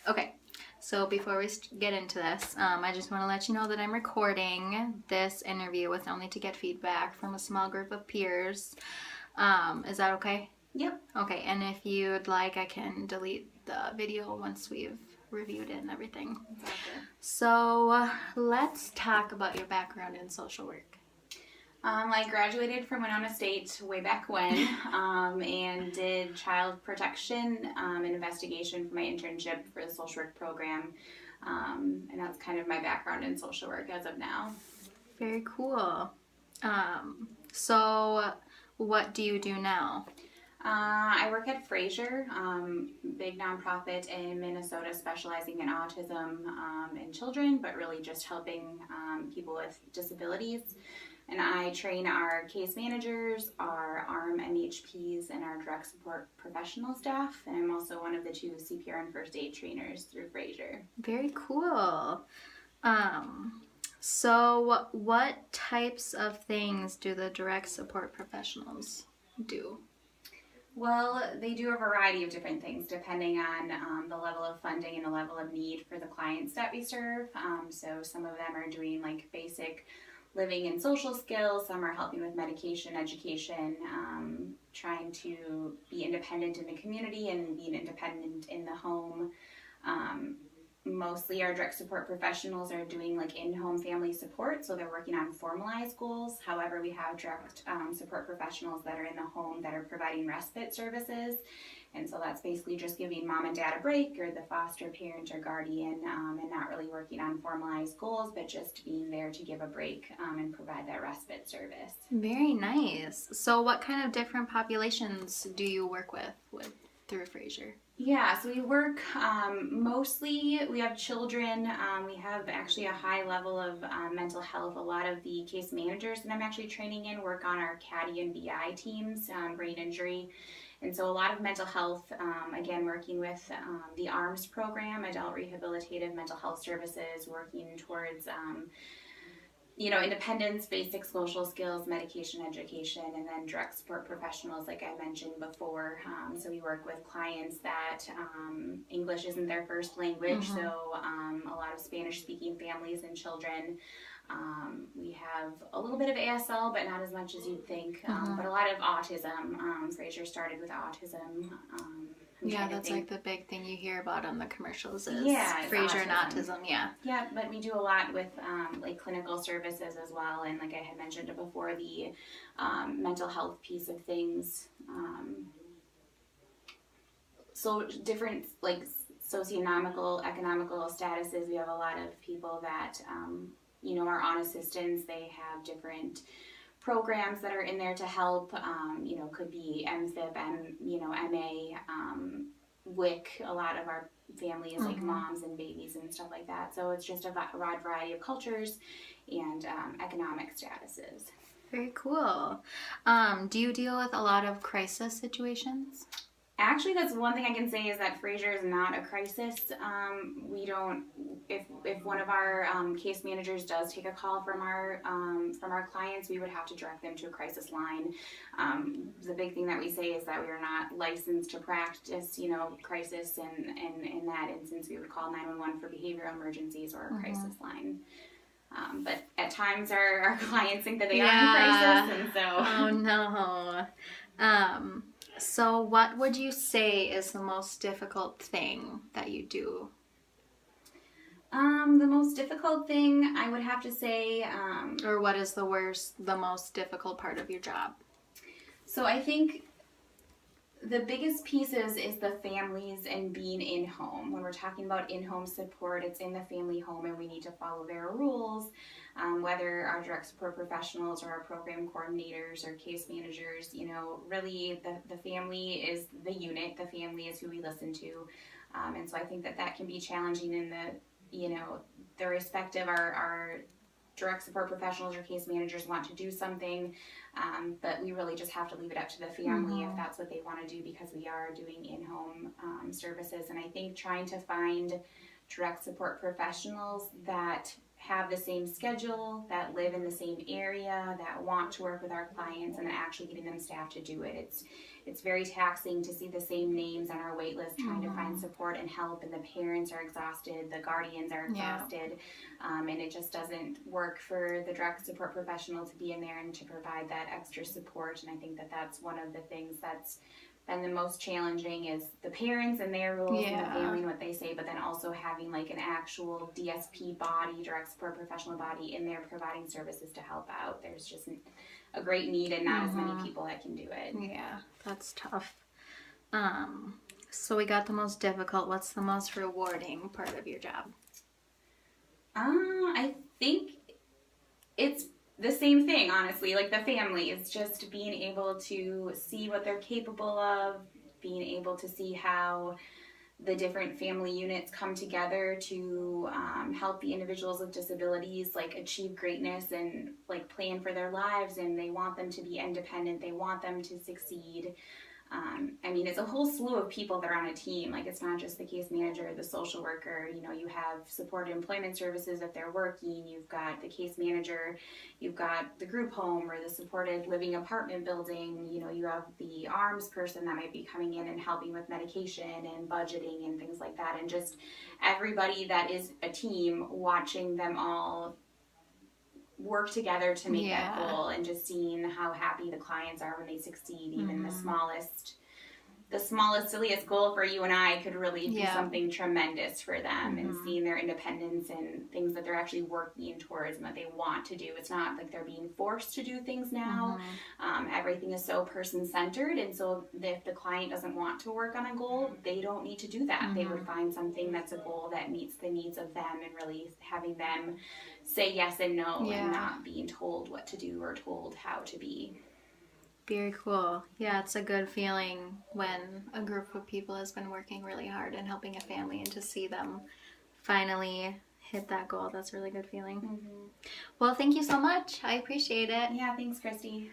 Okay, so before we get into this, I just want to let you know that I'm recording this interview with only to get feedback from a small group of peers. Is that okay? Yep. Okay, and if you'd like, I can delete the video once we've reviewed it and everything. Exactly. So let's talk about your background in social work. I graduated from Winona State way back when and did child protection and investigation for my internship for the social work program. And that's kind of my background in social work as of now. Very cool. So what do you do now? I work at Fraser, big nonprofit in Minnesota specializing in autism in children, but really just helping people with disabilities. And I train our case managers, our ARM MHPs, and our direct support professional staff. And I'm also one of the 2 CPR and first aid trainers through Fraser. Very cool. So what types of things do the direct support professionals do? Well, they do a variety of different things depending on the level of funding and the level of need for the clients that we serve. So some of them are doing like basic living and social skills. Some are helping with medication, education, trying to be independent in the community and being independent in the home. Mostly our direct support professionals are doing like in-home family support, so they're working on formalized goals. However, we have direct support professionals that are in the home that are providing respite services. And so that's basically just giving mom and dad a break, or the foster parent or guardian, and not really working on formalized goals, but just being there to give a break and provide that respite service. Very nice. So what kind of different populations do you work with through Fraser? Yeah, so we work mostly, we have children, we have actually a high level of mental health. A lot of the case managers that I'm actually training in work on our CADI and BI teams, brain injury. And so a lot of mental health, again, working with the ARMS program, Adult Rehabilitative Mental Health Services, working towards independence, basic social skills, medication education, and then direct support professionals, like I mentioned before. So we work with clients that English isn't their first language, so a lot of Spanish-speaking families and children. We have a little bit of ASL, but not as much as you'd think, but a lot of autism. Fraser started with autism. Yeah, that's like the big thing you hear about on the commercials is Fraser and autism, yeah. Yeah, but we do a lot with like clinical services as well, and like I had mentioned before, the mental health piece of things. So different like socioeconomical, economical statuses. We have a lot of people that are on assistance. They have different programs that are in there to help, could be MFIP, MA, WIC, a lot of our families, like moms and babies and stuff like that. So it's just a wide variety of cultures and economic statuses. Very cool. Do you deal with a lot of crisis situations? Actually, that's one thing I can say is that Fraser is not a crisis. We don't. If one of our case managers does take a call from our clients, we would have to direct them to a crisis line. The big thing that we say is that we are not licensed to practice, crisis, and in that instance, we would call 911 for behavioral emergencies or a crisis line. But at times, our clients think that they are in crisis, and so. Oh no. So what would you say is the most difficult thing that you do? The most difficult thing I would have to say... or what is the most difficult part of your job? So I think the biggest piece is the families and being in home. When we're talking about in-home support, it's in the family home and we need to follow their rules. Whether our direct support professionals or our program coordinators or case managers, really the family is the unit. The family is who we listen to. And so I think that can be challenging in the respective our direct support professionals or case managers want to do something, but we really just have to leave it up to the family if that's what they want to do, because we are doing in-home services. And I think trying to find direct support professionals that have the same schedule, that live in the same area, that want to work with our clients, and actually getting them staffed to do it. it's very taxing to see the same names on our wait list trying to find support and help, and the parents are exhausted, the guardians are exhausted, and it just doesn't work for the direct support professional to be in there and to provide that extra support. And I think that that's one of the things that's been the most challenging is the parents and their rules and the family and what they say, but then also having like an actual DSP body, direct support professional body in there providing services to help out. There's just a great need and not as many people that can do it. Yeah, that's tough. So we got the most difficult. What's the most rewarding part of your job? I think it's the same thing, honestly. Like the family is just being able to see what they're capable of, being able to see how the different family units come together to help the individuals with disabilities like achieve greatness and like plan for their lives, and they want them to be independent, they want them to succeed. I mean, it's a whole slew of people that are on a team. Like, it's not just the case manager, the social worker. You know, you have supported employment services if they're working. You've got the case manager. You've got the group home or the supported living apartment building. You know, you have the arms person that might be coming in and helping with medication and budgeting and things like that. And just everybody that is a team, watching them all work together to make that goal, and just seeing how happy the clients are when they succeed. Even the smallest, silliest goal for you and I could really be something tremendous for them, and seeing their independence and things that they're actually working towards and that they want to do. It's not like they're being forced to do things now. Everything is so person-centered, and so if the client doesn't want to work on a goal, they don't need to do that. They would find something that's a goal that meets the needs of them, and really having them say yes and no, and not being told what to do or told how to be. Very cool. Yeah, it's a good feeling when a group of people has been working really hard and helping a family, and to see them finally hit that goal. That's a really good feeling. Well, thank you so much. I appreciate it. Yeah, thanks, Christy.